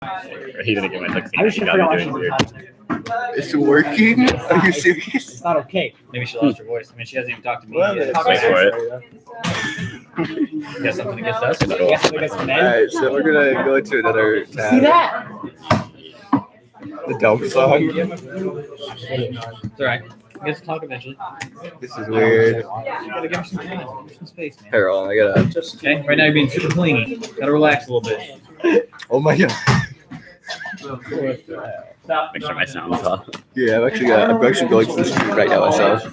He didn't get my text. I was just doing It's working? Are you serious? It's not okay. Maybe she lost her voice. I mean, she hasn't even talked to me. Well, yet. Wait for it. You got something against us? Alright, so we're gonna go to another tab. See that? The Delp song. It's alright. I guess talk eventually. This is weird. You gotta give her some time. Give her some space, man. Here, hold on, I gotta. Okay, right now you're being super clingy. Gotta relax a little bit. Oh my god. Stop. Make sure my sound's off. Yeah, I'm actually going to the street right now myself.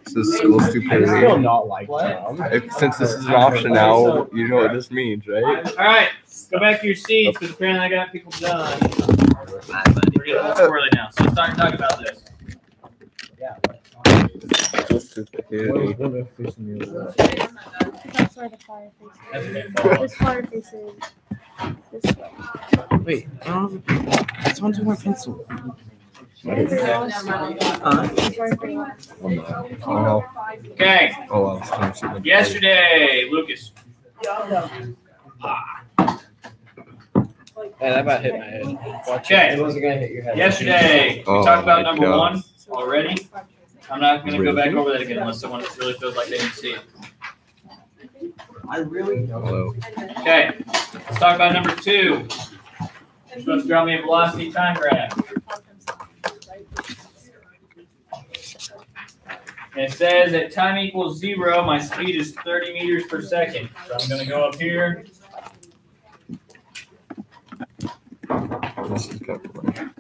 This is school stupidity. Still not like that. Since this is an option now, you know what this means, right? Alright, go back to your seats because apparently I got people done. We're getting a little squirrely now, so let's start talking about this. Stupidity. That's where the fireplace is. This fireplace is this way. Wait, it's onto my pencil. This fireplace. Oh, Okay, oh wow. yesterday, Lucas. Yeah, that about hit my head. Okay, It wasn't gonna hit your head. yesterday, we Oh talked about my number God. 1 already. I'm not going to go back over that again unless someone really feels like they need to see it. Hello. Okay, let's talk about number 2. You're supposed to draw me a velocity time graph. And it says at time equals 0, my speed is 30 meters per second. So I'm going to go up here. This is kind of funny.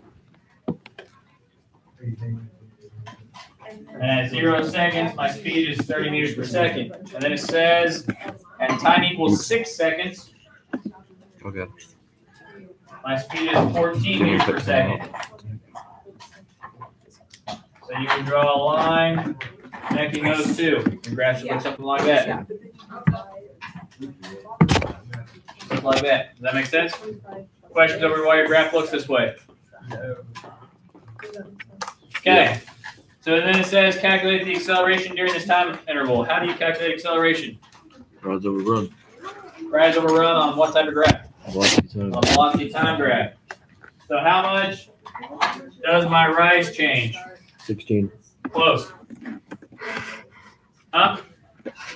And at 0 seconds, my speed is 30 meters per second. And then it says at time equals 6 seconds, Okay. my speed is 14 meters per second. So you can draw a line connecting those two. The graph should look something like that. Something like that. Does that make sense? Questions over why your graph looks this way? Okay. So then it says calculate the acceleration during this time interval. How do you calculate acceleration? Rods over run. Rise over run on what type of graph? Velocity time. On velocity time graph. So how much does my rise change? 16. Close. Huh?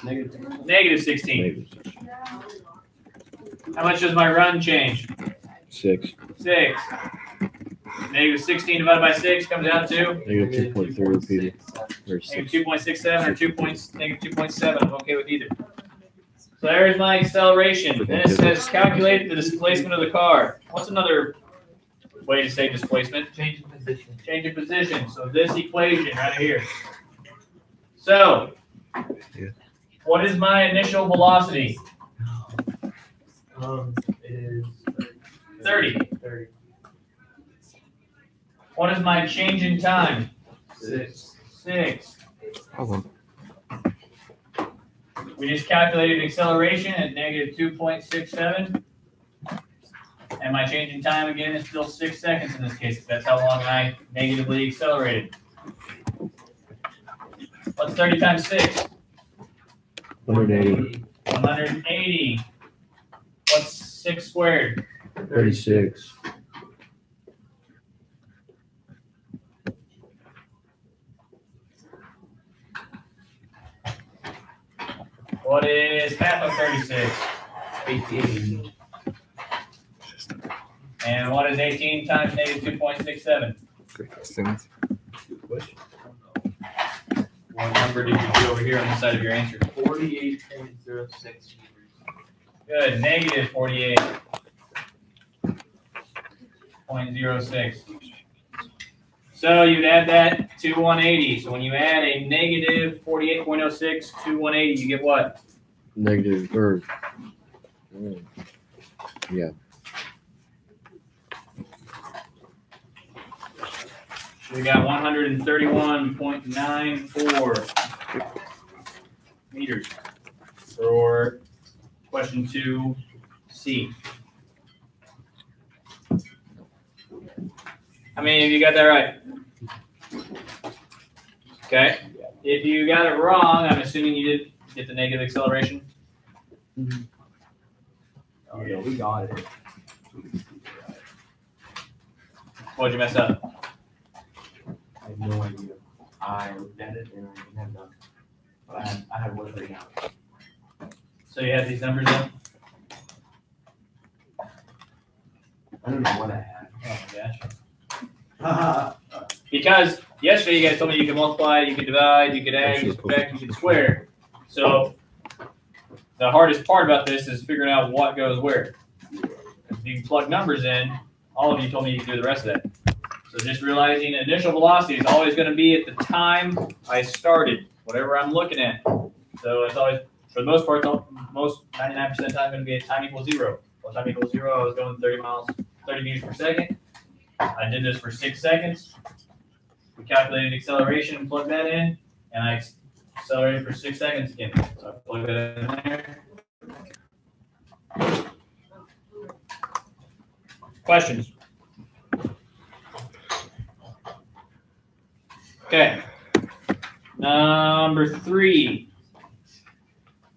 Negative 16. How much does my run change? 6. 6. Negative 16 divided by 6 comes out to Negative 2.3 repeated. Or negative 6. 2.67 or negative 2.7. I'm okay with either. So there's my acceleration. Then it says calculate the displacement of the car. What's another way to say displacement? Change of position. Change of position. So this equation right here. So what is my initial velocity? It is 30. 30. What is my change in time? 6. 6. Hold on. We just calculated acceleration at negative 2.67. And my change in time again is still 6 seconds in this case, because that's how long I negatively accelerated. What's 30 times 6? 180. 180. What's 6 squared? 36. What is half of 36? 18. And what is 18 times negative 2.67? Great questions. What number did you do over here on the side of your answer? 48.06. Good, negative 48.06. So you'd add that to 180. So when you add a negative 48.06 to 180, you get what? Negative. Or, yeah. We got 131.94 meters for question 2C. How many of you got that right? Okay. If you got it wrong, I'm assuming you did get the negative acceleration. Oh, yeah, we got it. What'd you mess up? I have no idea. I looked at it and I didn't have none. But I had one right now. So you had these numbers up? I don't know what I had. Oh my gosh. Because yesterday you guys told me you could multiply, you could divide, you could add, you could subtract, you could square. So the hardest part about this is figuring out what goes where. If you can plug numbers in, all of you told me you could do the rest of that. So just realizing initial velocity is always going to be at the time I started, whatever I'm looking at. So it's always, for the most part, most 99% of the time going to be at time equals 0. Well, time equals 0, I was going 30 meters per second. I did this for 6 seconds. We calculated acceleration and plugged that in, and I accelerated for 6 seconds again. So I plugged that in there. Questions? Okay. Number 3.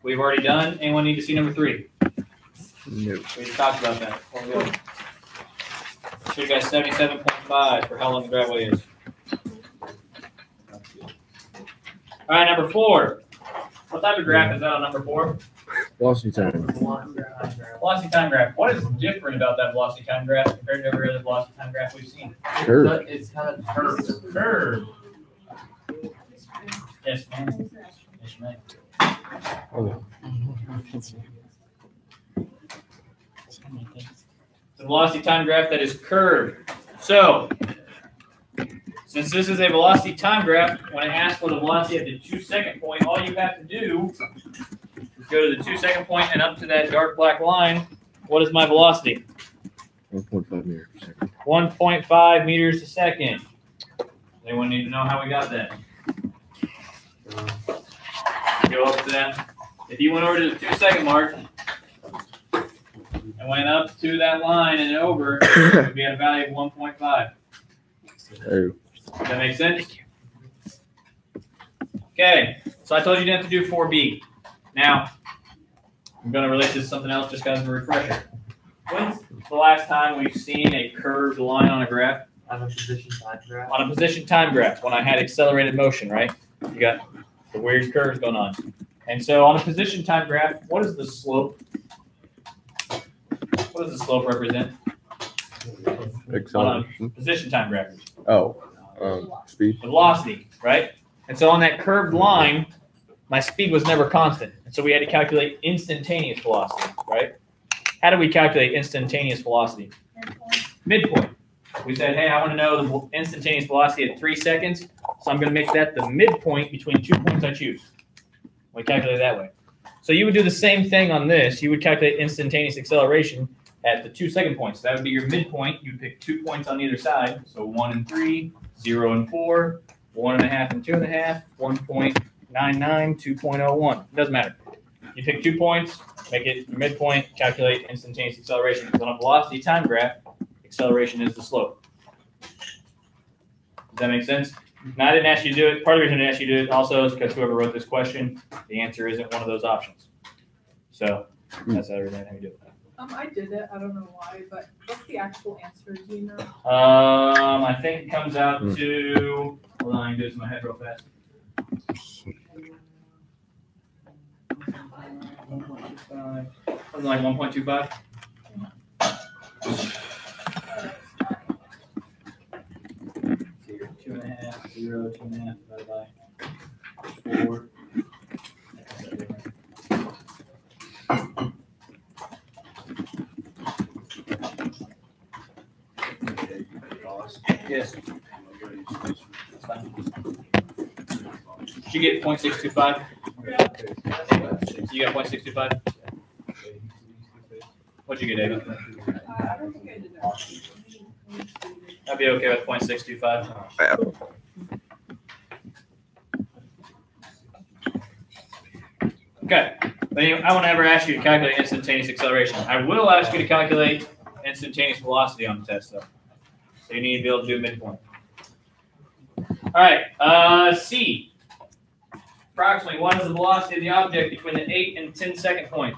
We've already done. Anyone need to see number 3? No. We just talked about that. So you got 77.5 for how long the driveway is. All right, number 4. What type of graph is that on number 4? Velocity time. Velocity time graph. What is different about that velocity time graph compared to every other velocity time graph we've seen? Sure. But it's kind of curved. Curve. Yes, ma'am. Yes, ma'am. The velocity time graph that is curved. So, since this is a velocity time graph, when it asks for the velocity at the 2-second point, all you have to do is go to the 2-second point and up to that dark black line. What is my velocity? 1.5 meters per second. 1.5 meters a second. Anyone need to know how we got that? Go up to that. If you went over to the 2-second mark and went up to that line and over, it would be at a value of 1.5. Oh. Does that make sense? Okay, so I told you you didn't have to do 4B. Now, I'm going to relate this to something else just as a refresher. When's the last time we've seen a curved line on a graph? On a position time graph. On a position time graph, when I had accelerated motion, right? You got the weird curves going on. And so on a position time graph, what is the slope? What does the slope represent? On Acceleration. a position time graph. Oh, speed. The velocity, right? And so on that curved line, my speed was never constant. And so we had to calculate instantaneous velocity, right? How do we calculate instantaneous velocity? Midpoint. We said, hey, I want to know the instantaneous velocity at 3 seconds. So I'm going to make that the midpoint between 2 points I choose. We calculate it that way. So you would do the same thing on this. You would calculate instantaneous acceleration at the 2-second points. So that would be your midpoint. You'd pick 2 points on either side. So 1 and 3, 0 and 4, 1.5 and 2.5, 1.99, 2.01. It doesn't matter. You pick 2 points, make it your midpoint, calculate instantaneous acceleration. Because on a velocity time graph, acceleration is the slope. Does that make sense? Now, I didn't ask you to do it. Part of the reason I didn't ask you to do it also is because whoever wrote this question, the answer isn't one of those options. So that's the reason I didn't do it. I did it. I don't know why, but what's the actual answer? Do you know? I think it comes out to, hold on, I can do this in my head real fast. Something like 1.25. Two and a half, 0, 2.5 divided by 4. Yes. That's fine. Did you get 0.625? You got 0.625? What'd you get, David? I don't think I did that. I'd be okay with 0.625. Okay. But anyway, I won't ever ask you to calculate instantaneous acceleration. I will ask you to calculate instantaneous velocity on the test, though. So you need to be able to do midpoint. All right. C. Approximately, what is the velocity of the object between the 8 and 10-second point?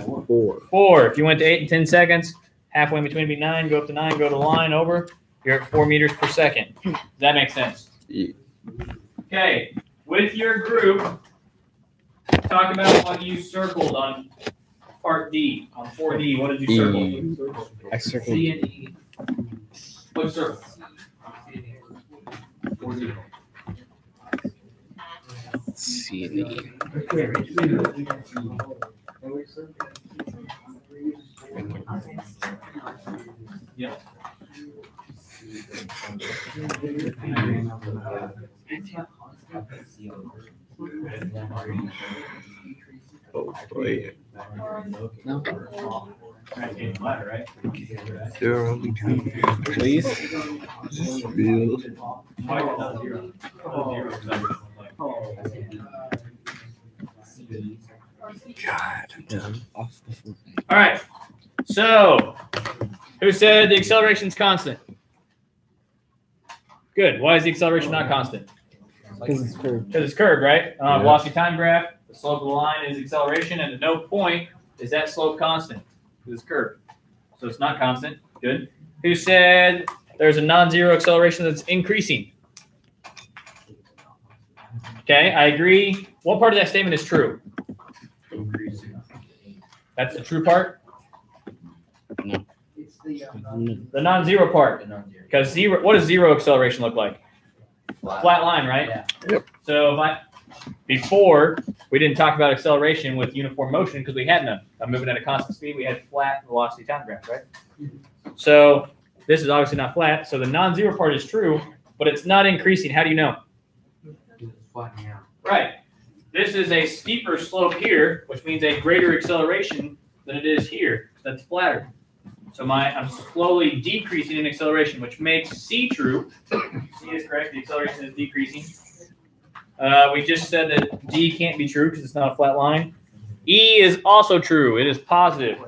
4. 4. If you went to 8 and 10 seconds, halfway in between be 9, go up to 9, go to the line, over. You're at 4 meters per second. Does that make sense? Yeah. Okay. With your group, talk about what you circled on part D. On 4D, what did you circle? I circled. C and E. What circle? C and E. Yeah. Oh boy. No. Right? There are only two. Please. Just real. God. Yeah, off the floor. All right. So, who said the acceleration is constant? Good. Why is the acceleration not constant? Because it's curved. Because it's curved, right? Yeah. Velocity time graph, the slope of the line is acceleration, and at no point is that slope constant because it's curved. So it's not constant. Good. Who said there's a non-zero acceleration that's increasing? Okay, I agree. What part of that statement is true? That's the true part? The non-zero part. Because zero, what does zero acceleration look like? Flat line, right? Yeah. Yep. So before, we didn't talk about acceleration with uniform motion because we had none. I'm moving at a constant speed. We had flat velocity time graph, right? So this is obviously not flat. So the non-zero part is true, but it's not increasing. How do you know? Flattening out. Right. This is a steeper slope here, which means a greater acceleration than it is here. That's flatter. So I'm slowly decreasing in acceleration, which makes C true. C is correct. The acceleration is decreasing. We just said that D can't be true because it's not a flat line. E is also true. It is positive.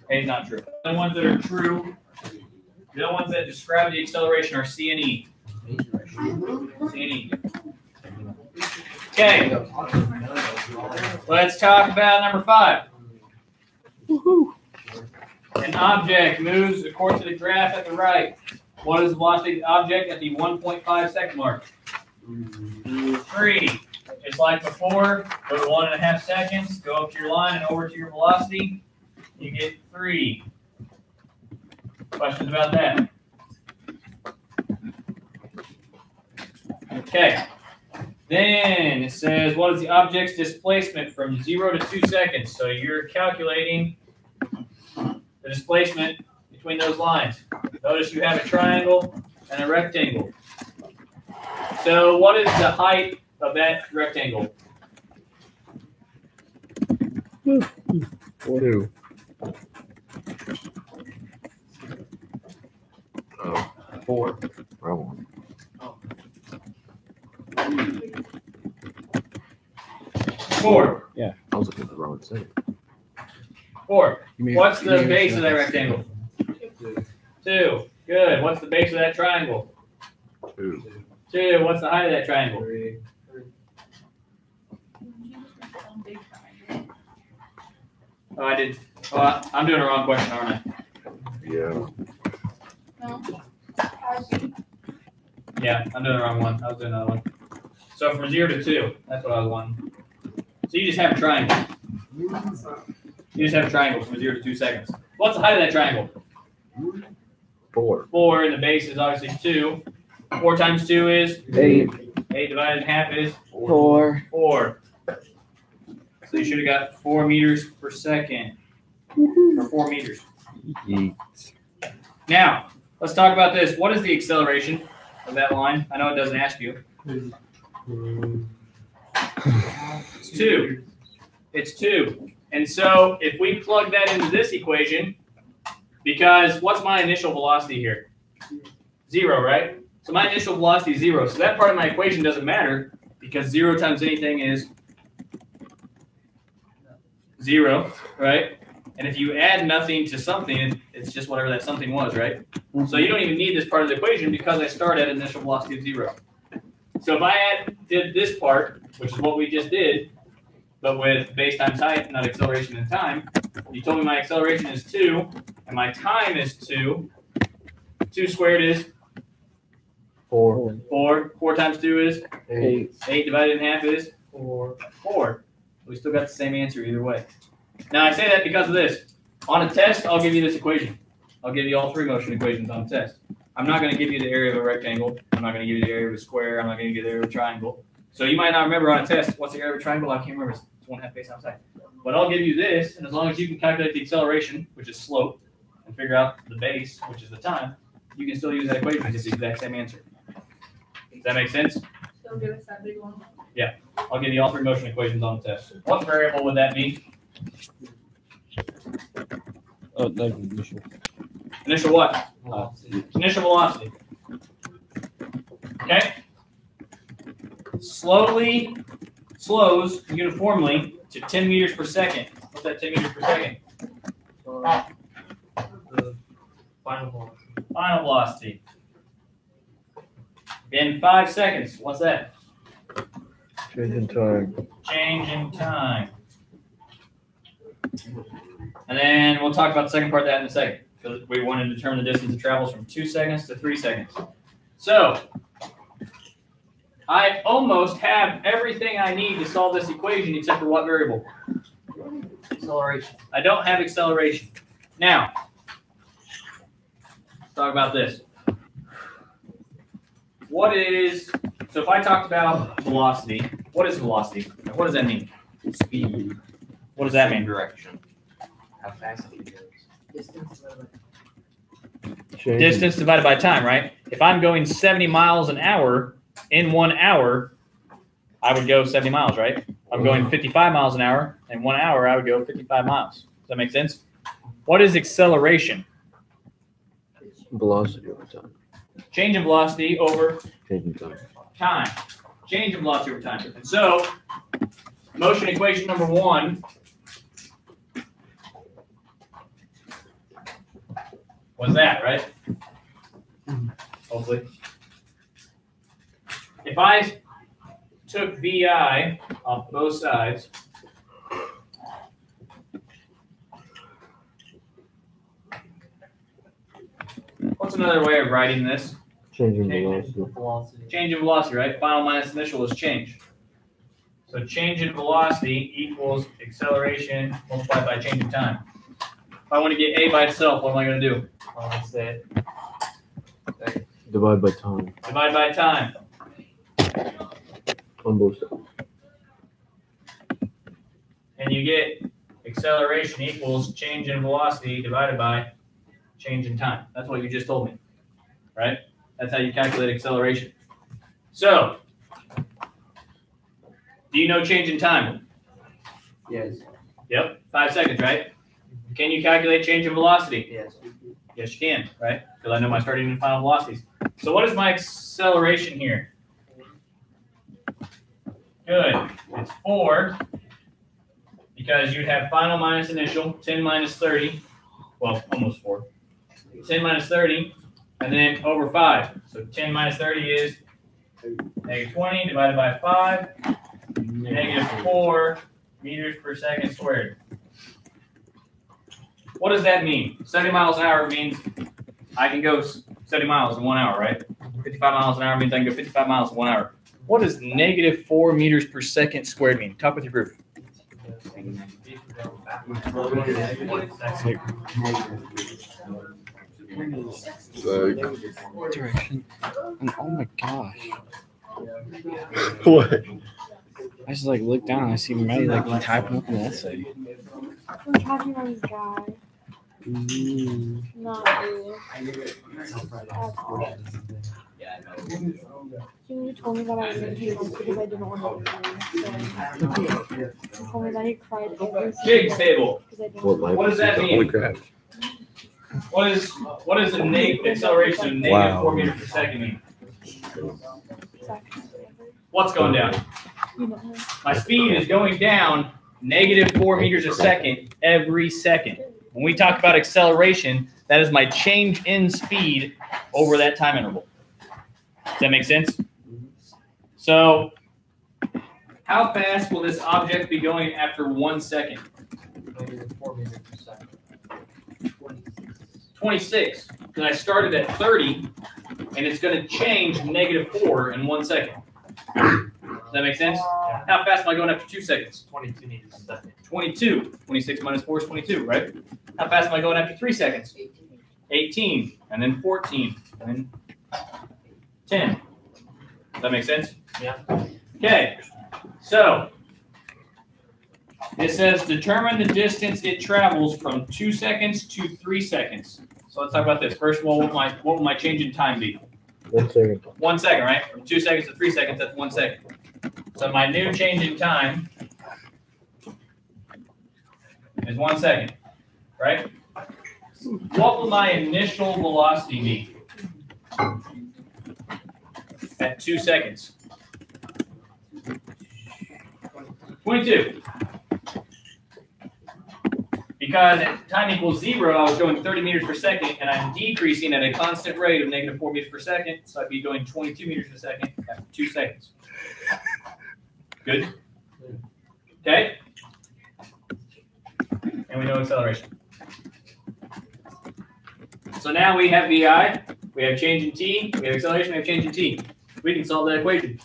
A is not true. The ones that are true, the ones that describe the acceleration are C and E. C and E. Okay. Let's talk about number 5. Woohoo. An object moves according to the graph at the right. What is the velocity of the object at the 1.5 second mark? 3. Just like before, go to 1.5 seconds, go up to your line and over to your velocity. You get 3. Questions about that? Okay. Then it says, what is the object's displacement from 0 to 2 seconds? So you're calculating the displacement between those lines. Notice you have a triangle and a rectangle. So what is the height of that rectangle? 2. Oh, 4. wrong one. 4. I was looking at the wrong thing. 4. You may- What's you the may- base of that rectangle? 2. Good. What's the base of that triangle? 2. 2. What's the height of that triangle? 3. Oh, I did. Oh, I'm doing the wrong question, aren't I? Yeah. Yeah, I'm doing the wrong one. I was doing another one. So from 0 to 2, that's what I was wanting. So you just have a triangle. You just have a triangle from 0 to 2 seconds. What's the height of that triangle? 4. 4, and the base is obviously 2. 4 times 2 is? 8. 8 divided in half is? 4. 4. So you should have got 4 meters per second. Or 4 meters. Yeet. Now, let's talk about this. What is the acceleration of that line? I know it doesn't ask you. It's 2. It's 2. And so if we plug that into this equation, because what's my initial velocity here? 0, right? So my initial velocity is 0. So that part of my equation doesn't matter because 0 times anything is 0, right? And if you add nothing to something, it's just whatever that something was, right? So you don't even need this part of the equation because I start at initial velocity of 0. So if I did this part, which is what we just did, but with base times height, not acceleration and time. You told me my acceleration is 2, and my time is 2. 2 squared is 4. 4. 4 times 2 is 8. 8 divided in half is 4. We still got the same answer either way. Now I say that because of this. On a test, I'll give you this equation. I'll give you all 3 motion equations on a test. I'm not going to give you the area of a rectangle. I'm not going to give you the area of a square. I'm not going to give you the area of a triangle. So you might not remember on a test, what's the area of a triangle? I can't remember. It's 1/2 base times height. But I'll give you this, and as long as you can calculate the acceleration, which is slope, and figure out the base, which is the time, you can still use that equation to get the exact same answer. Does that make sense? Still give us that big one. Yeah. I'll give you all 3 motion equations on the test. What variable would that be? Like initial. Initial what? Initial velocity. Okay? Slowly slows uniformly to 10 meters per second. What's that 10 meters per second? The final velocity. Final velocity. In 5 seconds. What's that? Change in time. Change in time. And then we'll talk about the second part of that in a second, because we want to determine the distance it travels from 2 seconds to 3 seconds. So, I almost have everything I need to solve this equation except for what variable? Acceleration. I don't have acceleration. Now, let's talk about this. So if I talked about velocity, what is velocity? What does that mean? Speed. What does that mean? Direction. How fast it goes. Distance divided by time, right? If I'm going 70 miles an hour in 1 hour, I would go 70 miles, right? If I'm going 55 miles an hour in 1 hour, I would go 55 miles. Does that make sense? What is acceleration? Velocity over time. Change in velocity over Change in time. time. Change in velocity over time. And so, motion equation number 1 was that, right? Hopefully. If I took VI off both sides, what's another way of writing this? Change in velocity. Change in velocity, right? Final minus initial is change. So change in velocity equals acceleration multiplied by change in time. If I want to get A by itself, what am I going to do? Divide by time. Divide by time. On both sides. And you get acceleration equals change in velocity divided by change in time. That's what you just told me, right? That's how you calculate acceleration. So, do you know change in time? Yes. Yep, 5 seconds, right? Can you calculate change in velocity? Yes. Yes, you can, right? Because I know my starting and final velocities. So what is my acceleration here? Good. It's 4, because you'd have final minus initial, 10 minus 30. Well, almost 4. 10 minus 30, and then over 5. So 10 minus 30 is negative 20 divided by 5, negative 4 meters per second squared. What does that mean? 70 miles an hour means I can go 70 miles in 1 hour, right? 55 miles an hour means I can go 55 miles in 1 hour. What does negative 4 meters per second squared mean? Talk with your group. Direction. And oh my gosh. What? I just like look down and I see Maddie like typing up an essay. I'm talking about this guy. Not you. You told me that I was going to take off because I didn't want to leave. So he told me that he cried every Jig's table. because I didn't What life? What does that Holy mean? crap. What is the acceleration of negative Wow. 4 meters per second mean? exactly. What's going down? You know, My speed is going down negative 4 meters a second every second. When we talk about acceleration, that is my change in speed over that time interval. Does that make sense? So, How fast will this object be going after 1 second? -4 meters per second. 26. Because I started at 30, and it's going to change -4 in 1 second. Does that make sense? Yeah. How fast am I going after 2 seconds? 22 meters a second. 22. 26 minus 4 is 22, right? How fast am I going after 3 seconds? 18. And then 14. And then 10. Does that make sense? Yeah. Okay. So, it says determine the distance it travels from 2 seconds to 3 seconds. So let's talk about this. First of all, what will my change in time be? 1 second. 1 second, right? From 2 seconds to 3 seconds, that's 1 second. So my new change in time is 1 second, right? What will my initial velocity be at 2 seconds? 22. Because at time equals 0, I was going 30 meters per second, and I'm decreasing at a constant rate of -4 meters per second, so I'd be going 22 meters per second after 2 seconds. Good? Okay? And we know acceleration. So now we have VI, we have change in t, we have acceleration, we have change in t. We can solve that equation,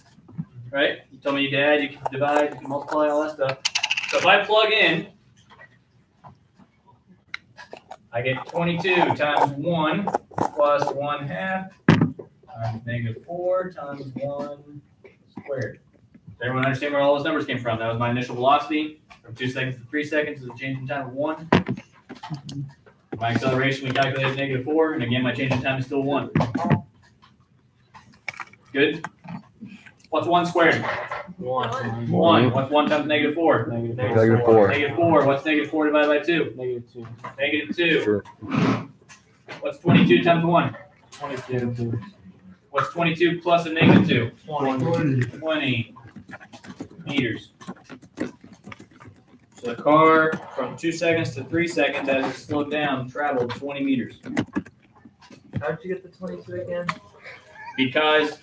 right? You told me you can add, you can divide, you can multiply, all that stuff. So if I plug in, I get 22 times 1 plus 1/2 times -4 times 1 squared. Does everyone understand where all those numbers came from? That was my initial velocity. From 2 seconds to 3 seconds is a change in time of 1. My acceleration, we calculated -4, and again, my change in time is still 1. Good? What's 1 squared? 1. 1. What's 1 times -4? -4. -4. What's -4 divided by 2? -2. -2. Sure. What's 22 times 1? 22. What's 22 plus a -2? 20. 20 meters. So the car from 2 seconds to 3 seconds as it slowed down traveled 20 meters. How did you get the 22 again? Because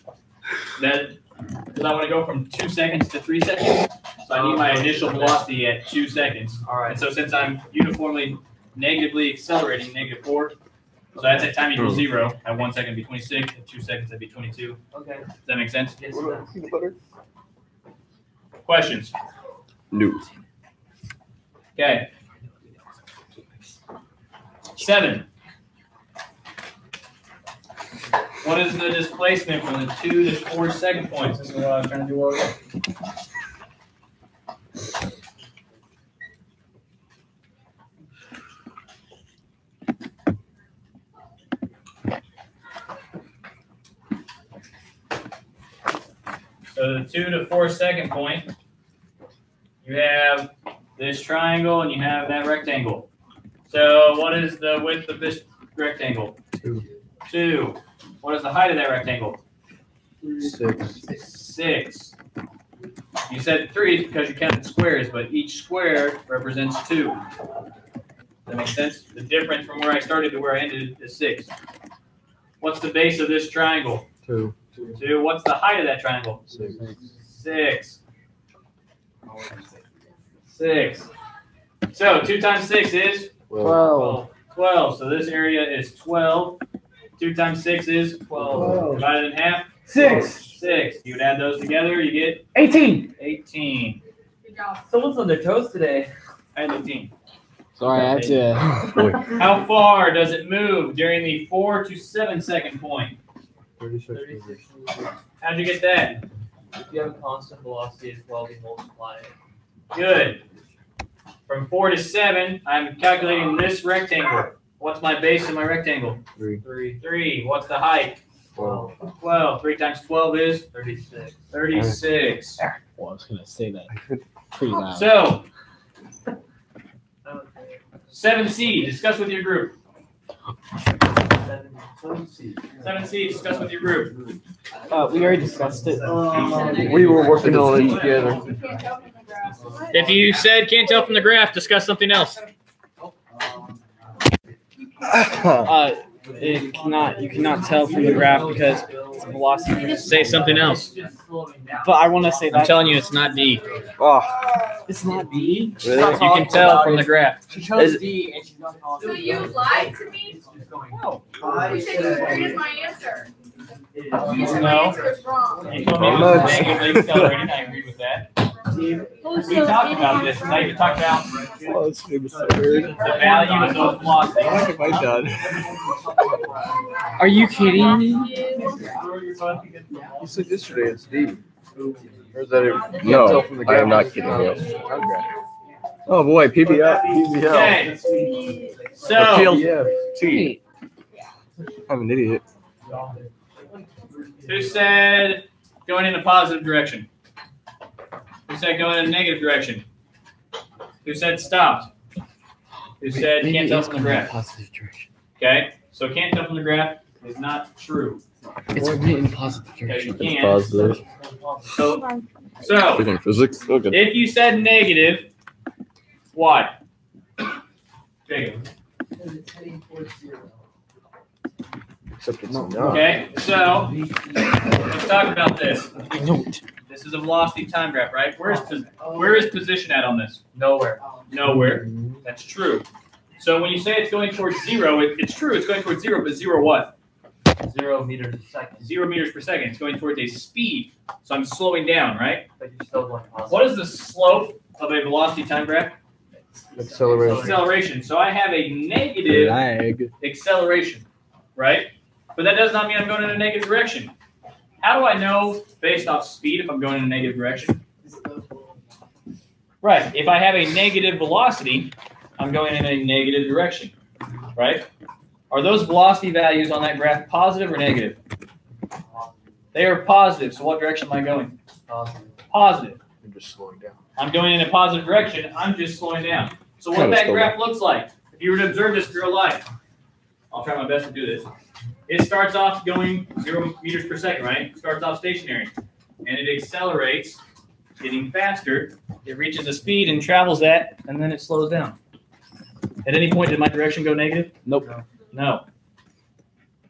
I want to go from 2 seconds to 3 seconds. So I need my initial velocity at 2 seconds. All right. And so since I'm uniformly negatively accelerating -4, so that's at time equals 0. At 1 second, it'd be 26. At 2 seconds, that'd be 22. Okay. Does that make sense? Yes, Questions? No. Okay. 7. What is the displacement from the 2 to 4 second points? This is what I was trying to do earlier. So the 2 to 4 second point, you have this triangle and you have that rectangle. So what is the width of this rectangle? 2. 2. What is the height of that rectangle? 6. 6. You said 3 because you counted squares, but each square represents 2. Does that make sense? The difference from where I started to where I ended is 6. What's the base of this triangle? 2. 2. What's the height of that triangle? 6. 6. 6. So 2 times 6 is 12. 12. So this area is 12. 2 times 6 is 12. Divided in half? 6. 6. You would add those together, you get 18. 18. Good job. Someone's on their toes today. I had 18. Sorry, I had to. How far does it move during the 4 to 7 second point? 36 36 meters. meters. How'd you get that? If you have a constant velocity as well, we multiply it. Good. From 4 to 7, I'm calculating this rectangle. What's my base of my rectangle? 3. 3. 3. What's the height? 12. 12. 3 times 12 is 36. 36. Well, I was gonna say that pretty loud. So, Okay. 7C, discuss with your group. 7C. 7C, discuss with your group. We already discussed it. We were working on it together. You can't tell from the graph. If you said can't tell from the graph, discuss something else. You cannot tell from the graph because it's a velocity. Say something else. Just slowing down. But I want to say I'm that telling you, it's not D. Oh, it's not D. really? You can tell from the graph. She chose Is- D and she's not calling. So you lied to me? No. You said, here's my answer. You No. said my answer is wrong. You told me it was negatively accelerating. I agreed with that. We talked about this. I even talked about Oh, this game is so weird. the value of those velocities. What have I done? Are you kidding me? You said yesterday it's D. Or is that it? You can't No, tell from the I am graph. not kidding you. Oh boy, PBL. Okay. So, Yeah. T. I'm an idiot. who said going in a positive direction? Who said going in a negative direction? Who said stopped? Who said can't tell from the graph? Positive direction. Okay, so can't tell from the graph is not true. It's going in positive Okay, direction. you It's can. positive. So, Freaking physics. Okay. if you said negative, why? Jacob. Except it's not. Okay, so let's talk about this. Note. This is a velocity time graph, right? Where is position at on this? Nowhere. Nowhere. That's true. So when you say it's going towards zero, it's true. It's going towards zero, but zero what? 0 meters a second. 0 meters per second. It's going towards a speed. So I'm slowing down, right? But you're still going positive. What is the slope of a velocity time graph? Acceleration. Acceleration. So I have a negative Lag. acceleration, right? But that does not mean I'm going in a negative direction. How do I know based off speed if I'm going in a negative direction? Right. If I have a negative velocity, I'm going in a negative direction, right? Are those velocity values on that graph positive or negative? They are positive. So what direction am I going? Positive. I'm just slowing down. I'm going in a positive direction. I'm just slowing down. So what Kinda that slow graph looks like, if you were to observe this in real life, I'll try my best to do this. It starts off going 0 meters per second, right? It starts off stationary. And it accelerates, getting faster. It reaches a speed and travels that, and then it slows down. At any point, did my direction go negative? Nope. No.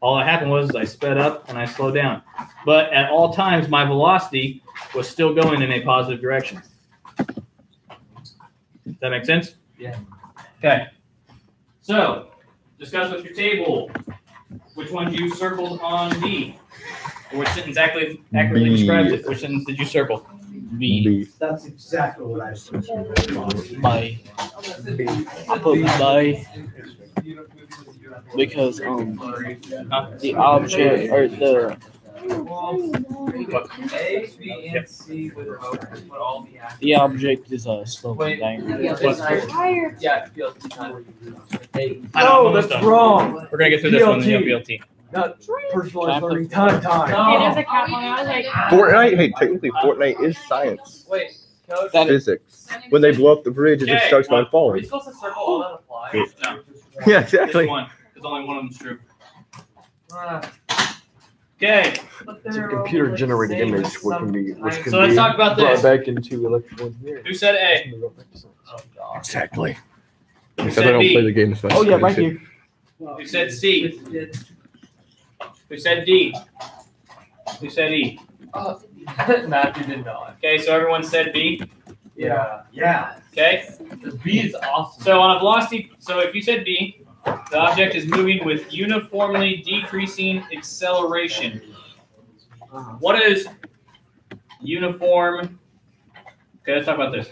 All that happened was I sped up and I slowed down. But at all times, my velocity was still going in a positive direction. Does that make sense? Yeah. Okay. So, discuss with your table which ones you circled on D. Or which sentence accurately B. describes it. Which sentence did you circle? B. B. That's exactly what I said. By. I put by because the object or the A, B, and C with remote. Put all the actions. the object is a sloping Wait. diagram. Tired. Yeah, it feels kind of. No, that's wrong. We're going to get through this one in the BLT. BLT. Not personalized learning time. It is a cat one. I was like, Fortnite. Hey, technically, Fortnite is science. Wait, Coach. That- Physics. When they blow up the bridge, it just Okay. starts on Are we falling. supposed to circle all that apply? No. Yeah, Just exactly. one. There's only one of them's true. Ah, Okay. but It's a they're computer all generated the same image, as which can be So let's talk about brought this. back into electrical engineering. Who said A? Oh, God. Exactly. Who Except I said don't B? play the game as much. Oh yeah, as I right should. here. Who said C? Who said D? Who said E? Matthew did not. Okay, so everyone said B. Yeah. Yeah. Okay. The B is awesome. So on a velocity, so if you said B, the object is moving with uniformly decreasing acceleration. What is uniform? Okay, let's talk about this.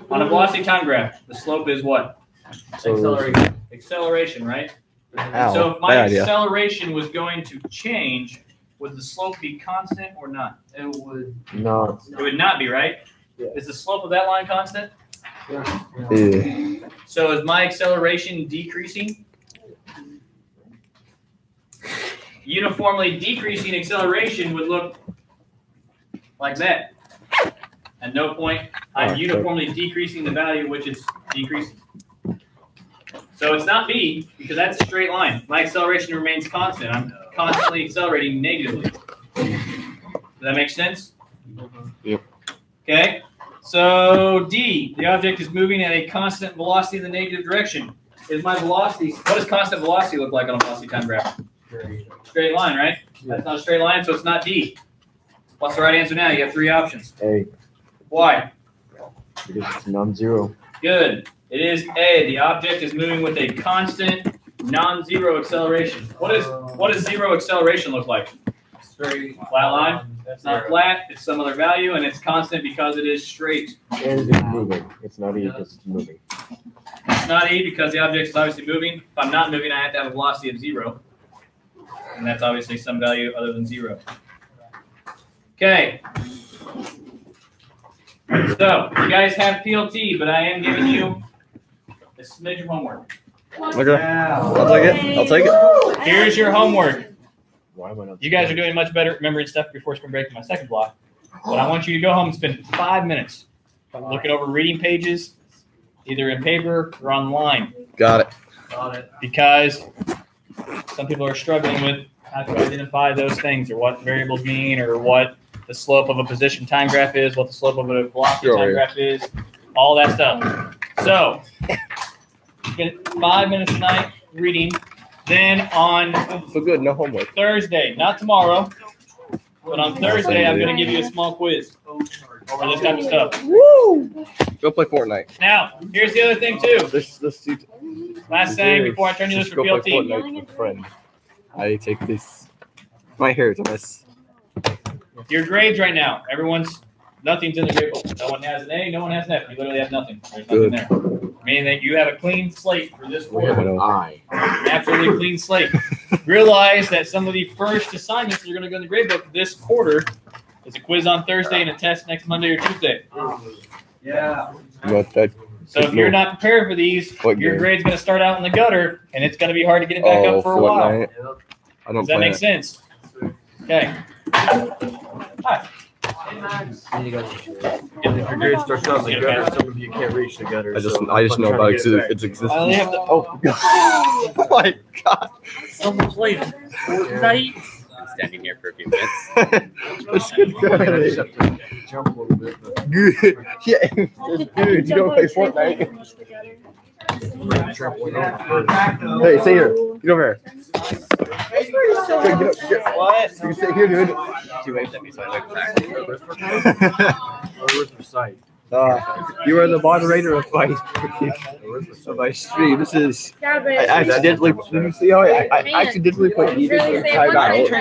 On a velocity time graph, the slope is what? Acceleration. Acceleration, right? Ow, So if my bad idea. acceleration was going to change, would the slope be constant or not? It would. No. It would not be, right? Yeah. Is the slope of that line constant? Yeah. So is my acceleration decreasing? Uniformly decreasing acceleration would look like that. At no point, I'm Okay. uniformly decreasing the value at which it's decreasing. So it's not B, because that's a straight line. My acceleration remains constant. I'm constantly accelerating negatively. Does that make sense? Yep. Okay. So D, the object is moving at a constant velocity in the negative direction. Is my velocity, what does constant velocity look like on a velocity time graph? Straight line, right? That's not a straight line, so it's not D. What's the right answer now? You have 3 options. A. Why? Because it's non-zero. Good. It is A. The object is moving with a constant, non-zero acceleration. What does zero acceleration look like? Straight. Flat line. It's not flat. It's some other value, and it's constant because it is straight. And it's moving. It's not E because it's moving. It's not E because the object is obviously moving. If I'm not moving, I have to have a velocity of 0. And that's obviously some value other than 0. Okay. So, you guys have PLT, but I am giving you a smidge of homework. Okay. I'll take it. I'll take it. Here's your homework. Why am I not? You guys are doing much better at remembering stuff before spring break in my second block. But I want you to go home and spend 5 minutes looking over reading pages, either in paper or online. Got it. Because some people are struggling with how to identify those things or what variables mean or what the slope of a position time graph is, what the slope of a velocity time graph is, all that stuff. So, spend 5 minutes tonight reading. Then on So good. No homework. Thursday, not tomorrow, but on Thursday, I'm going to give you a small quiz over this type of stuff. Go play Fortnite. Now, here's the other thing, too. This Last thing before I turn you loose for Go play PLT. Fortnite with a friend. I take this. My hair is a mess. Your grades right now, nothing's in the grade book. No one has an A, no one has an F. You literally have nothing. There's nothing there. Meaning that you have a clean slate for this We have quarter. an I. Absolutely clean slate. Realize that some of the first assignments that are going to go in the grade book this quarter is a quiz on Thursday and a test next Monday or Tuesday. Yeah. So if you're not prepared for these, What your game? grade's going to start out in the gutter, and it's going to be hard to get it back up for a while. Fortnite. I don't Does that play make it. sense? Okay. Hi. If your grade starts out in the gutter, some of you can't reach the gutter. I just know about its existence. I only have to. Oh my god. So much later. Fortnite. Standing here for a few minutes. That's good. I just have to jump a little bit. But Good. Yeah, it's good. You don't play Fortnite. Hey, stay here. Get over here. What? You can stay here, dude. She waved at me, so I waved back. where's the site? You are the moderator of my stream. This is. I accidentally. Did you see how I accidentally put Edith in timeout?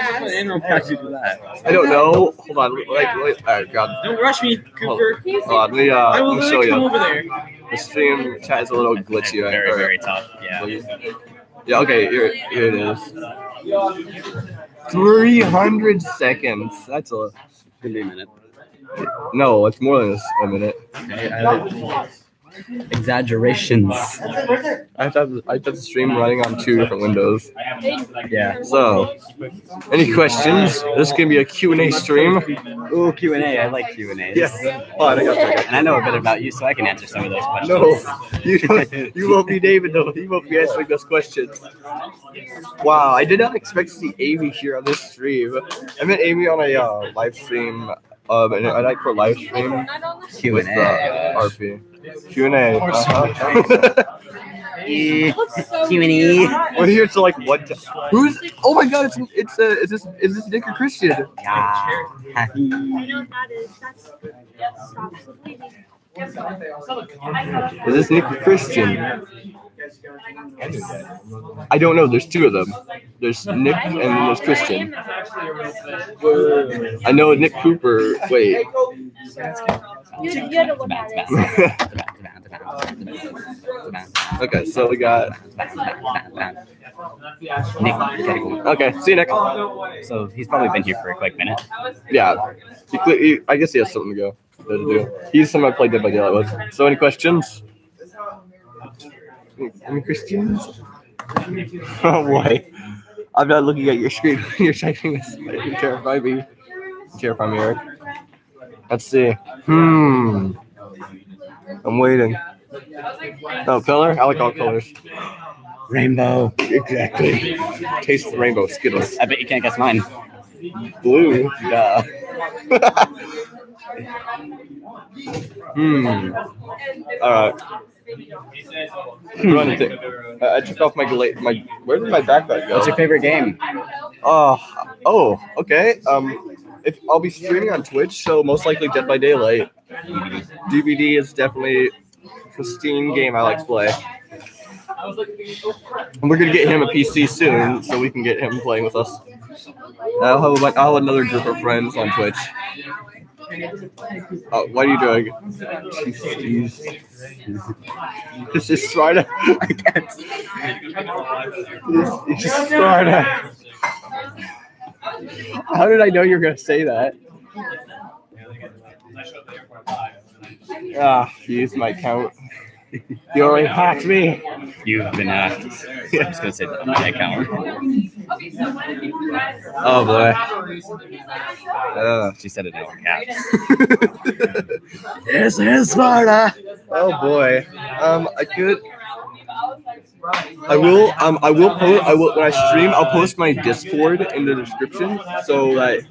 I don't know. Hold on. Wait. Alright, God. Don't rush me, Cooper. Hold on. Let me I will show literally come you. over there. The stream chat is a little glitchy right Very, now. very tough. Yeah. Yeah. Okay. Here it is. 300 seconds. That's a. Could be a minute. No, it's more than a minute. Exaggerations. I have to have the stream running on 2 different windows. Yeah. So, any questions? This is gonna be a Q&A stream. Ooh, Q&A. I like Q&As. Yeah. Hold on, I got it. And I know a bit about you, so I can answer some of those questions. No, you won't be David though. He won't be answering those questions. Wow, I did not expect to see Amy here on this stream. I met Amy on a live stream. And I like for live stream with Q&A. RP. Q&A. Q&A. We're here to like what? Who's? Oh my God! Is this Nick or Christian? Yeah. I know what that is. That's stop bleeding. Is this Nick or Christian? I don't know. There's 2 of them. There's Nick and then there's Christian. I know Nick Cooper. Wait. You had to look at it. Okay, so we got. Nick, okay, cool. Okay, see you, Nick. So he's probably been here for a quick minute. Yeah, I guess he has something to do. He's someone I played Dead by Daylight with. So, any questions? Any questions? Oh boy, I'm not looking at your screen when you're typing this. You terrify me. Eric. Let's see. I'm waiting. Oh, color? I like all colors. Rainbow. Exactly. Taste the rainbow Skittles. I bet you can't guess mine. Blue. Duh. All right. I took off my. Where did my backpack go? What's your favorite game? Oh. Okay. if I'll be streaming on Twitch, so most likely Dead by Daylight. DVD is definitely a pristine game I like to play. And we're gonna get him a PC soon, so we can get him playing with us. I'll have another group of friends on Twitch. What are you doing? This is Sparta. I can't. This is Sparta. How did I know you were gonna say that? You used my account. You already hacked me. You've been hacked. I'm just gonna say that on my account. Oh boy. She said it in all caps. This is Sparta. Oh boy. I will when I stream, I'll post my Discord in the description. So that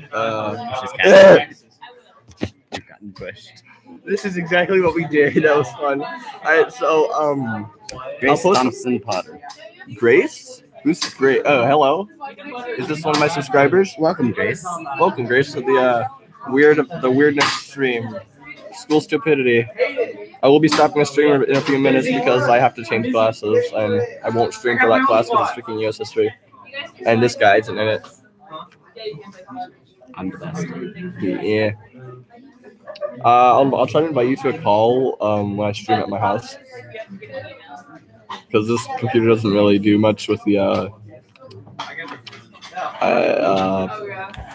You've gotten pushed. this is exactly what we did. That was fun. Alright, so Grace Thompson Potter. Grace? Who's Grace? Oh, hello. Is this one of my subscribers? Welcome, Grace. Welcome, Grace, to the weirdness stream. School stupidity. I will be stopping the stream in a few minutes because I have to change classes, and I won't stream for that class because it's freaking US history. And this guy isn't in it. I'm the best. Yeah. I'll try to invite you to a call when I stream at my house. Because this computer doesn't really do much with the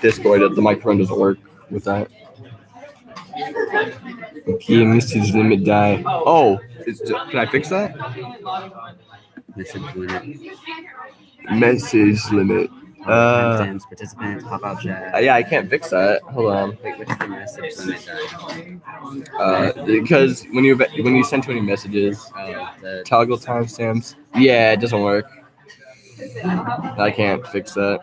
Discord. The microphone doesn't work with that. Key message limit die. Oh, can I fix that? Message limit. Message limit. Timestamps, participants, pop out chat. Yeah, I can't fix that. Hold on. Wait, what's the message limit? Because when you send too many messages, toggle timestamps. Yeah, it doesn't work. I can't fix that.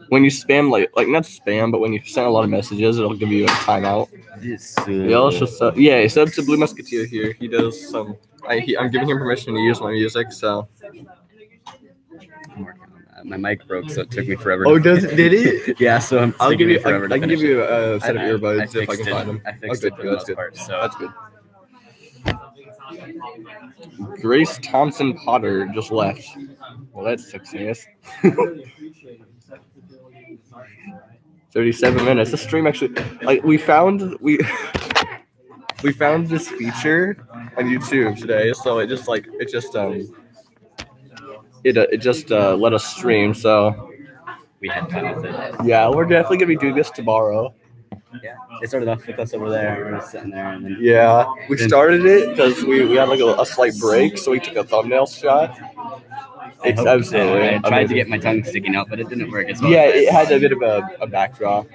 When you spam like not spam, but when you send a lot of messages, it'll give you a timeout. Yeah, sub to BlueMusketeer here. He does some. I'm giving him permission to use my music, so. I'm working on that. My mic broke, so it took me forever. Oh, did it? Yeah, so I'll give you. forever. I can give you a set of earbuds if I can it. find them. I fixed it for the most part, so That's good. Grace Thompson Potter just left. Well, that's 6 minutes. 37 minutes. The stream actually, we found this feature on YouTube today, so it just let us stream. So we had fun with it. Yeah, we're definitely gonna be doing this tomorrow. Yeah, it started off with us over there. We were sitting there, and then We started it because we had like a slight break, so we took a thumbnail shot. It's absolutely. I tried to get my tongue sticking out, but it didn't work as well. Yeah, it had a bit of a backdrop.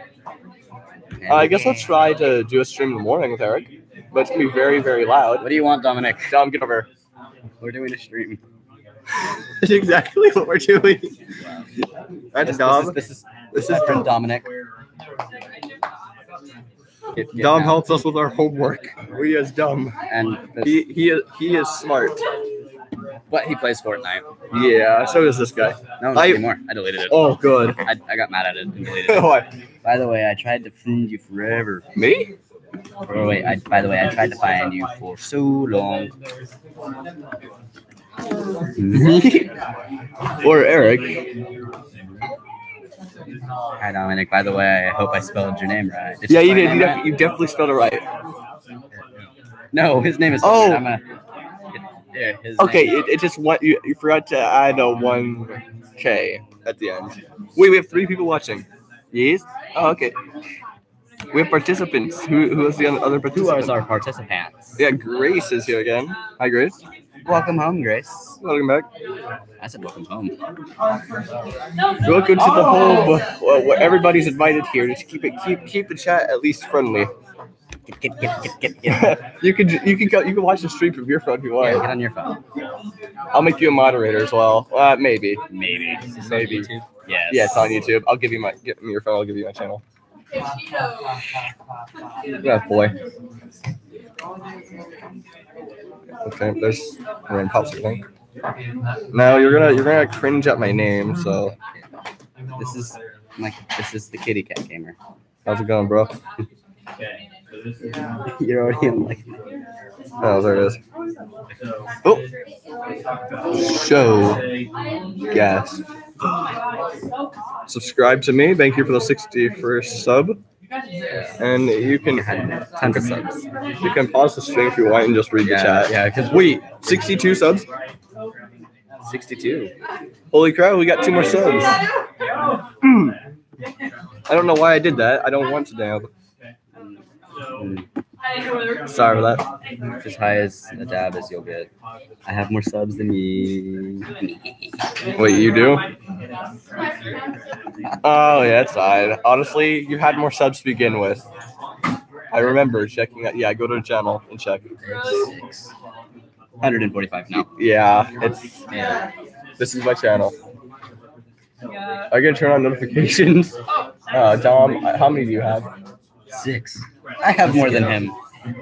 I guess I'll try to do a stream in the morning with Eric, but it's gonna be very, very loud. What do you want, Dominic? Dom, get over. We're doing a stream. That's exactly what we're doing. That's Dom. This is friend Dominic. Dom helps us with our homework. We is dumb, and he is smart. But he plays Fortnite. Yeah, so does this guy. No, not anymore. I deleted it. Oh, good. I got mad at it and deleted it. Why? By the way, I tried to find you forever. Me? By the way, I tried to find you for so long. Me? Or Eric? Hi, Dominic. By the way, I hope I spelled your name right. Yeah, you did. You definitely spelled it right. No, his name is. Oh. Yeah, okay, it just you forgot to add a 1K at the end. Wait, we have 3 people watching. Yes? Oh, okay. We have participants. Who is the other participant? Who are our participants? Yeah, Grace is here again. Hi, Grace. Welcome home, Grace. Welcome back. I said welcome home. Welcome to the home where everybody's invited here. Just keep the chat at least friendly. You can watch the stream from your phone if you want. Yeah, get on your phone. I'll make you a moderator as well. Maybe. Maybe. Yes. Yeah, it's on YouTube. Give me your phone. I'll give you my channel. Yeah, boy. Okay, we're in pop thing. No, you're gonna cringe at my name, so This is the kitty cat gamer. How's it going, bro? Okay. So this is You're already unlucky. Oh, there it is. Oh, show gas. Subscribe to me. Thank you for the 61st sub. And you can Tons of subs. You can pause the stream if you want and just read the chat. Yeah, because Wait, 62 subs? 62. Holy crap, we got 2 more subs. I don't know why I did that. I don't want to now. Sorry for that. It's as high as a dab as you'll get. I have more subs than you. Wait, you do? Oh, yeah, it's fine. Honestly, you had more subs to begin with. I remember checking that. Yeah, go to the channel and check. 145 now. Yeah, this is my channel. I can turn on notifications. Dom, how many do you have? 6. I have more than him.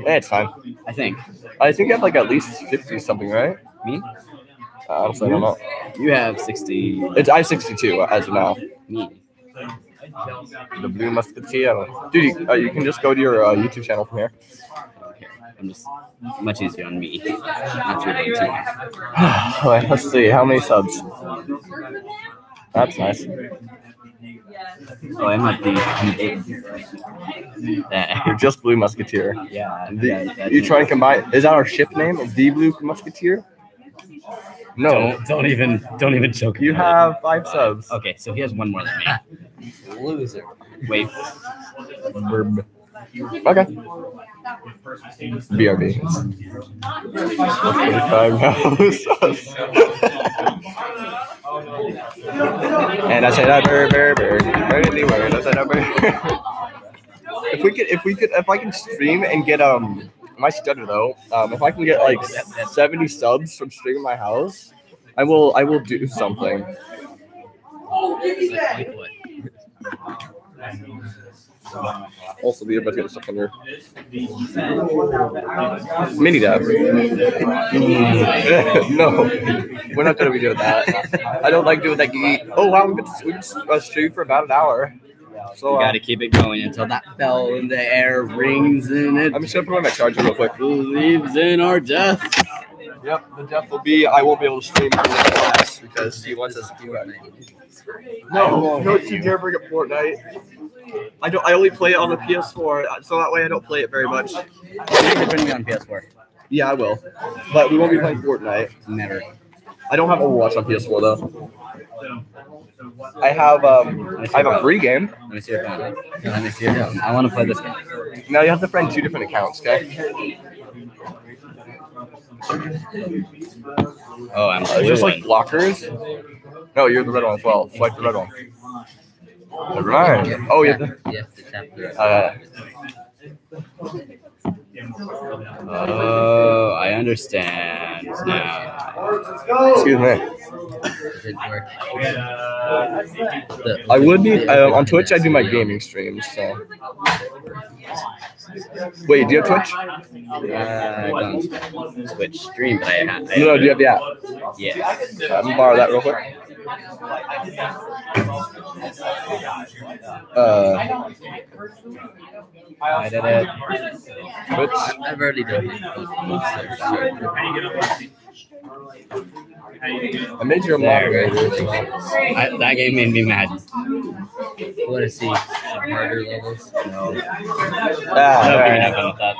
Yeah, it's fine. I think. I think you have like at least 50 something, right? Me? Honestly, I don't know. You have 60. I have 62 as of now. Me. The BlueMusketeer. Dude, you can just go to your YouTube channel from here. Okay. I'm just much easier on me. Not too late too. Wait, let's see. How many subs? That's nice. Oh, I'm not the. You're just BlueMusketeer. Yeah. You try and combine. Is that our ship name? The BlueMusketeer? No. Don't even joke. You have 5 subs. Okay, so he has one more than me. Loser. Wait. Verb. Okay. BRB. 45 And I said that bird. Anywhere. I said that bird. If I can stream and get my stutter though, if I can get like 70 subs from streaming my house, I will do something. Oh, give me that. Also, the about to get stuck on your mini dab. No, we're not gonna be doing that. I don't like doing that. Oh wow, we could stream for about an hour. So you gotta keep it going until that bell in the air rings and it. I'm just gonna put on my charger real quick. Believes in our death. Yep, the death will be I won't be able to stream for the next class because he wants us to do it. No, you dare bring up Fortnite. I only play it on the PS4, so that way I don't play it very much. You're putting me on PS4. Yeah, I will. But we won't be playing Fortnite. Never. I don't have Overwatch on PS4 though. I have a free game. Let me see your phone. Let me see your phone. I want to play this game. No, you have to friend 2 different accounts, okay? Oh, I'm just like blockers. No, you're the red one as well. Swipe the red one. Never mind. Oh, yeah. Yes, the chapter. Oh, I understand now. Excuse me. It work. I would need on Twitch. I do my gaming streams. So. Wait, do you have Twitch? I don't Twitch stream, but I have. No, do you have the app? Yeah. I'm gonna borrow that real quick. I did it. Twitch. I've already done it. I made you a moderator. That game made me mad. Want to see harder levels? No. Right. With that.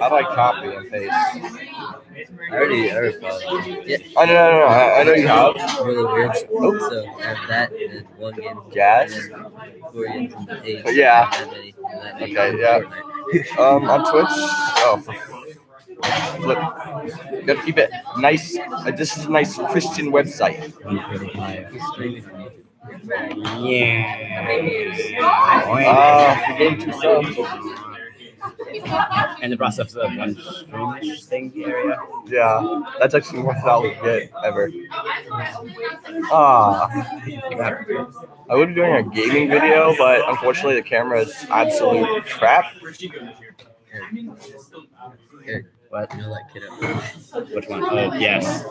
I like copy and paste. I already followed. Yeah. Oh, no. I know you have. Really weird. So I have that and one game. Gas? Yeah. Okay, yeah. On Twitch. Oh. Flip. You gotta keep it nice. This is a nice Christian website. Yeah. Game 2 subs. And the process of one streamish thing area. Yeah, that's actually more than I'll get ever. I would be doing a gaming video, but unfortunately the camera is absolute crap. What? You know that kid at Which one? Oh, yes.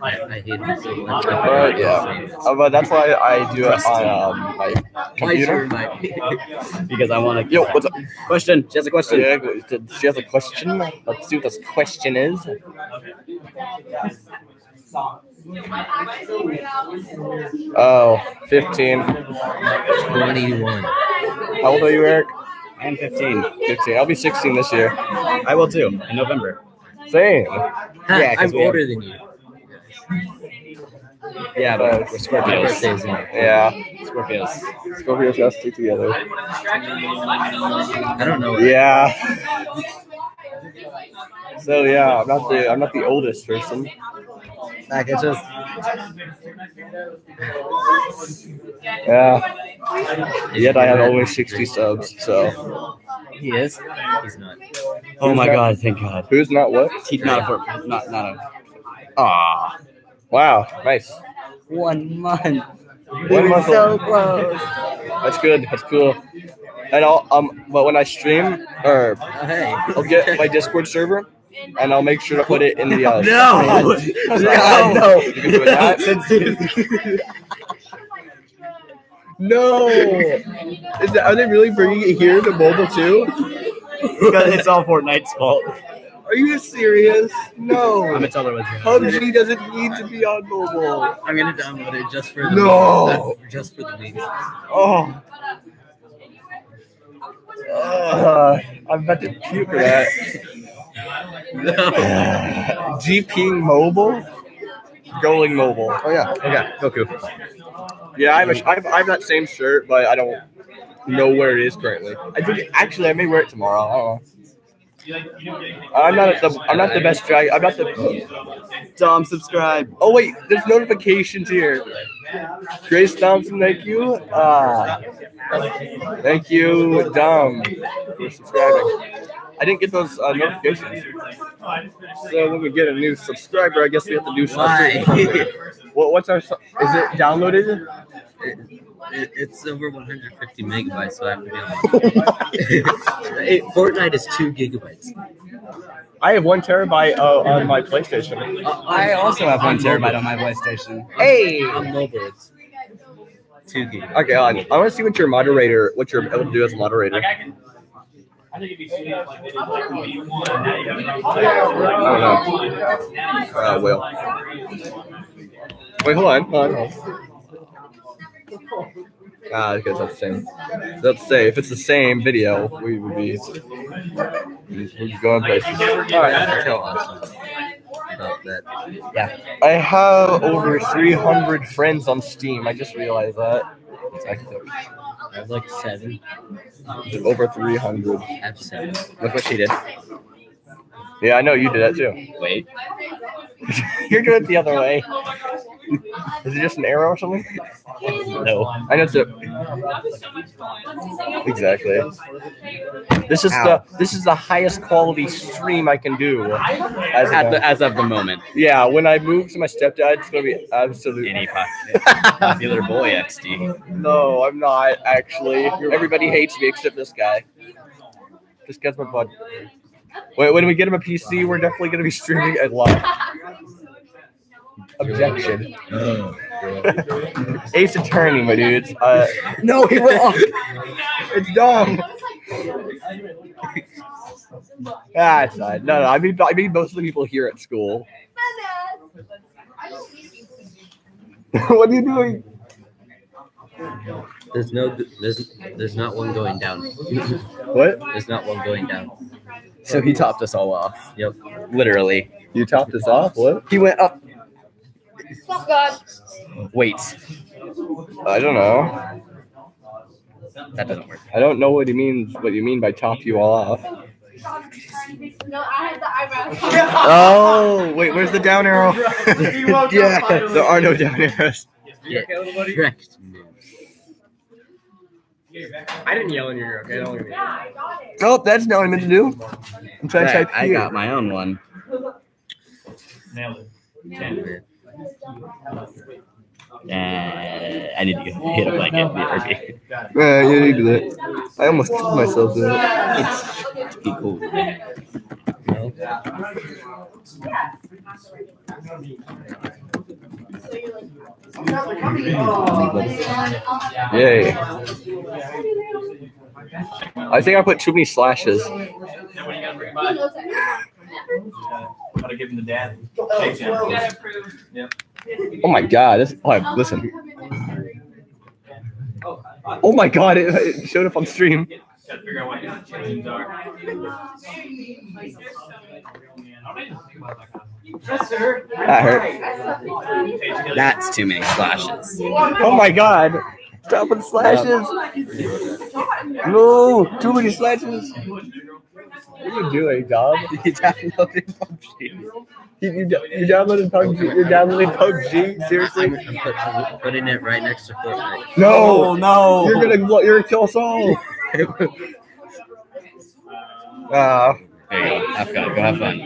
I hate him so much. Yeah. But that's why I do it on my computer. Because I want to. Yo, what's up? Question. She has a question. Yeah, she has a question. Let's see what this question is. Oh, 15. 21. How old are you, Eric? I'm 15. 15. I'll be 16 this year. I will too, in November. Same. Yeah, I'm older than you. Yeah, but we're Scorpios. Birthdays yeah. Scorpios. Scorpios got to stick together. I don't know. Yeah. So yeah, I'm not the oldest person. Like it's just. Yeah. Yet I have only 60 subs, so. He is? He's not. Oh my god, thank god. Who's not what? Not a. Ah. Wow, nice. 1 month. 1 month. So close. That's good. That's cool. And but when I stream, or I'll get my Discord server, and I'll make sure to put it in the. No. God, no. You can do that. No. Are they really bringing it here to mobile too? Because it's all Fortnite's fault. Are you serious? No. I'm gonna tell her what's PUBG doesn't need to be on mobile. I'm gonna download it just for the No. just for the memes. Oh. I'm about to puke for that. No. GP mobile? Going mobile. Oh yeah. Okay. Goku. Yeah, I have that same shirt, but I don't know where it is currently. I think actually I may wear it tomorrow. I don't know. I'm not the best guy. I'm not the Dom, subscribe. Oh wait, there's notifications here. Grace Thompson, thank you. Thank you, Dom, for subscribing. I didn't get those notifications. So when we get a new subscriber, I guess we have to do something. What's our? Is it downloaded? It's over 150 megabytes, so I have to be on. Fortnite is 2 gigabytes. I have 1 terabyte on my PlayStation. I also have 1 terabyte on my PlayStation. Hey, on mobile, it's 2 gigabytes. Okay, I want to see what you're able to do as a moderator. I think if you see it, like, they did like what you want, now you have I don't know. Will. Wait, hold on. Because that's the same. Let's say if it's the same video, we would be going places. Alright, tell us about that. Yeah. I have over 300 friends on Steam. I just realized that. I have like 7. Over 300. I have 7. Look what she did. Yeah, I know you did that too. Wait. You're doing it the other way. Is it just an arrow or something? No. I know it's exactly. This is the highest quality stream I can do As of the moment. Yeah, when I move to my stepdad, it's gonna be absolutely Popular boy XD. No, I'm not actually. Everybody hates me except this guy. This guy's my bud. Wait, when we get him a PC, we're definitely gonna be streaming a lot. Objection. Ace Attorney, my dudes. No, he went off. It's dumb. It's not. No. I mean, most of the people here at school. What are you doing? There's not one going down. What? There's not one going down. So he topped us all off. Yep. Literally. You topped us off? What? He went up. Oh God. Wait. I don't know. That doesn't work. I don't know what you mean by top you all off. No, I had the eyebrows. Oh, wait, where's the down arrow? Yeah, there are no down arrows. Yeah. Correct. I didn't yell in your ear, okay? Don't look at me. Oh, that's not what I meant to do. I'm trying to type I here. got my own one. Nailed it. I need to hit a blanket. Yeah, you need to do that. I almost killed myself doing it. It's be cool. No? Yay. I think I put too many slashes. Then what are you gonna bring by? Gotta give him the dad. Shake hands. Yep. Oh my god, this listen. Oh my god, it showed up on stream. Gotta figure out what his intentions are. Yes, sir. That hurt. That's too many slashes. Oh my god. Stop with the slashes. No, too many slashes. What are you doing, Dom? You downloaded PUBG. You downloaded PUBG? You're downloading PUBG? Seriously? I'm putting it right next to Fortnite. No, no. You're gonna kill us all. There you go. Have fun. Go have fun.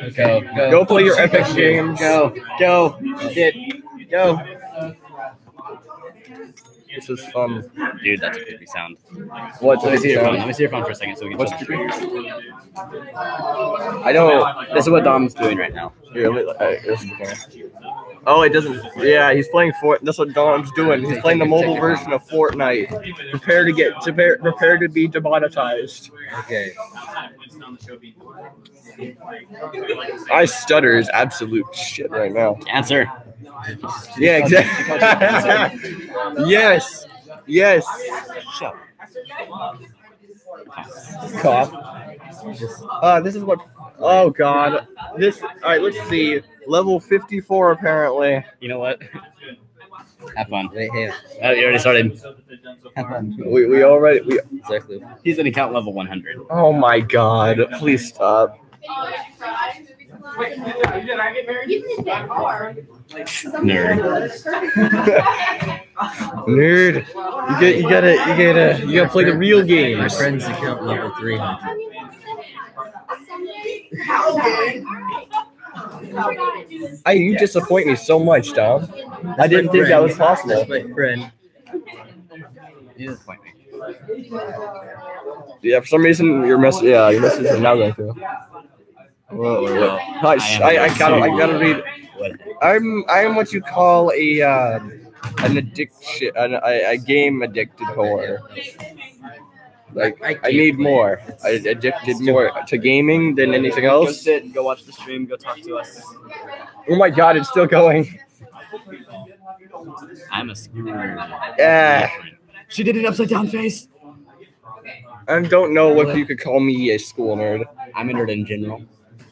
Go play your epic games. Go. Go. This is fun. Dude, that's a creepy sound. What? Let me see your phone. Let me see your phone for a second so we can What's check. I don't. This is what Dom's doing right now. Here, oh, it doesn't. Yeah, he's playing Fort. That's what Dom's doing. He's playing the mobile version of Fortnite. Prepare to be demonetized. Okay. I stutter is absolute shit right now. Answer. Yeah, exactly. Yes. Shut up. Cough. This is what. Oh God. This. All right. Let's see. Level 54 apparently. You know what? Have fun. Wait, hey. You already started. Have fun. We already. Exactly. He's gonna count level 100. Oh my God. Please stop. Nerd. Nerd. You gotta play the real games. My friend's account level 300. You disappoint me so much, Dom. I didn't think that was possible. That's my friend. You disappoint me. Yeah, for some reason your message is now going through. Whoa. I gotta read. I'm what you call an addiction, a game addicted whore. Like I need more. I addicted more to gaming than anything else. Go sit, go watch the stream, go talk to us. Oh my God, it's still going. I'm a school. Yeah. She did an upside down face. I don't know if you could call me a school nerd. I'm a nerd in general.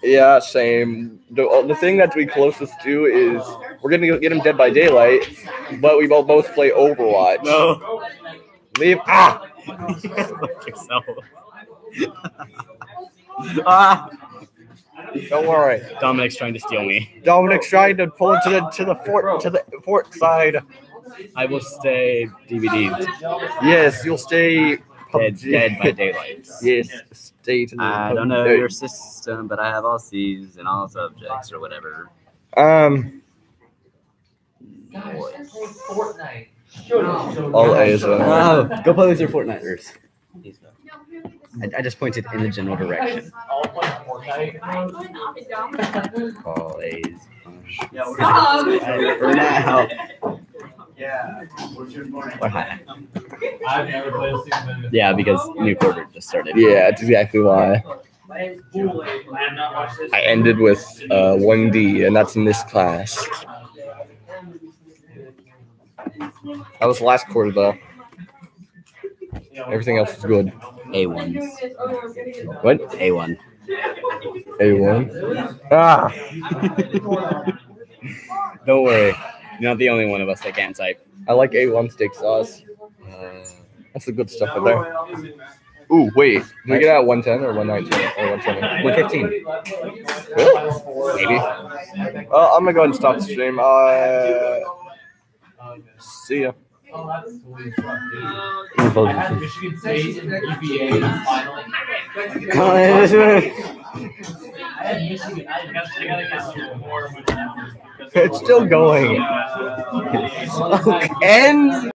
Yeah, same. The thing that we closest to is we're gonna get him Dead by Daylight, but we both play Overwatch. No. Leave. Like yourself. Don't worry. Dominic's trying to steal me. Dominic's trying to pull it to the fort side. I will stay DVD'd. Yes, you'll stay Dead by Daylight. Yes, stay to the. I don't know your system, but I have all C's and all subjects or whatever. All A's. Oh, go play with your Fortniters. I just pointed in the general direction. All A's. For now. Or high. Yeah, because new quarter just started. Yeah, that's exactly why. I ended with 1D, and that's in this class. That was the last quarter, though. Everything else was good. A1. What? A1. A1? Ah! Don't worry. You're not the only one of us that can't type. I like A1 steak sauce. That's the good stuff in there. Ooh, wait. Did we get out 110 or 119 or 120? 115. Really? Maybe. I'm gonna go ahead and stop the stream. See ya. Michigan State and EVA finally. I had Michigan. I gotta get some more. It's still going. And